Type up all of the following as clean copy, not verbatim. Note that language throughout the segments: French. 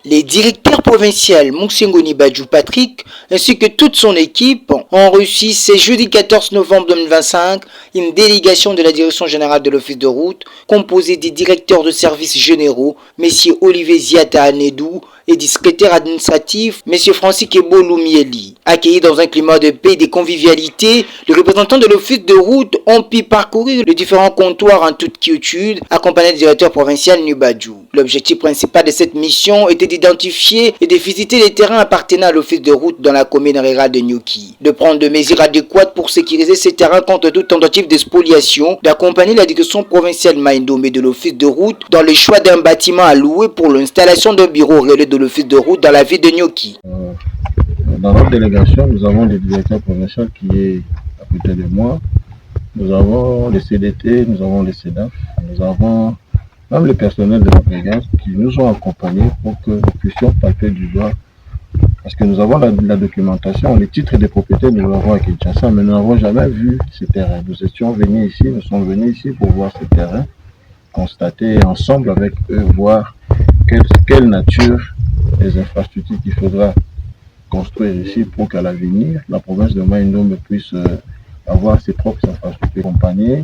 Les directeurs provinciaux Monsengoni Badjou Patrick ainsi que toute son équipe ont reçu ce jeudi 14 novembre 2025 une délégation de la direction générale de l'office de route composée des directeurs de services généraux, M. Olivier Ziata Anedou, et du secrétaire administratif, M. Francis Kebolou Mieli. Accueillis dans un climat de paix et de convivialité, les représentants de l'office de route ont pu parcourir les différents comptoirs en toute quiétude, accompagnés du directeur provincial Nubadjou. L'objectif principal de cette mission était d'identifier et de visiter les terrains appartenant à l'office de route dans la commune rurale de Nyoki, de prendre des mesures adéquates pour sécuriser ces terrains contre toute tentative de spoliation, d'accompagner la direction provinciale Maïndomé de l'office de route dans le choix d'un bâtiment à louer pour l'installation d'un bureau relais de l'office de route dans la ville de Nyoki. Dans notre délégation, nous avons le directeur provincial qui est à côté de moi. Nous avons les CDT, nous avons les CEDAF, nous avons même le personnel de la brigade qui nous ont accompagnés pour que nous puissions palper du doigt. Parce que nous avons la documentation, les titres de propriété, nous l'avons à Kinshasa, mais nous n'avons jamais vu ce terrain. Nous étions venus ici, nous sommes venus ici pour voir ce terrain, constater ensemble avec eux, voir quelle nature des infrastructures qu'il faudra construire ici pour qu'à l'avenir, la province de Maïndombe puisse avoir ses propres infrastructures accompagnées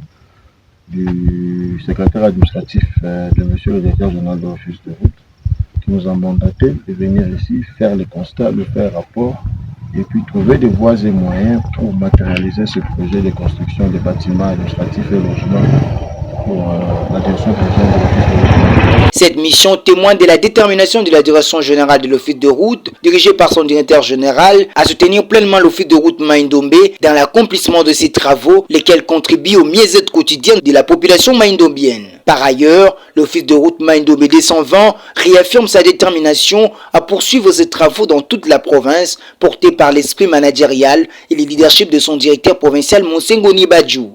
du secrétaire administratif de monsieur le directeur général de l'office de route qui nous a mandaté de venir ici faire les constats, de faire rapport et puis trouver des voies et moyens pour matérialiser ce projet de construction des bâtiments administratifs et logements pour la direction régionale de l'office de route. Cette mission témoigne de la détermination de la direction générale de l'office de route, dirigée par son directeur général, à soutenir pleinement l'office de route Maïndombe dans l'accomplissement de ses travaux, lesquels contribuent au mieux-être quotidien de la population maïndombienne. Par ailleurs, l'office de route Maïndombe 220 réaffirme sa détermination à poursuivre ses travaux dans toute la province, portés par l'esprit managérial et le leadership de son directeur provincial Monsengoni Badjou.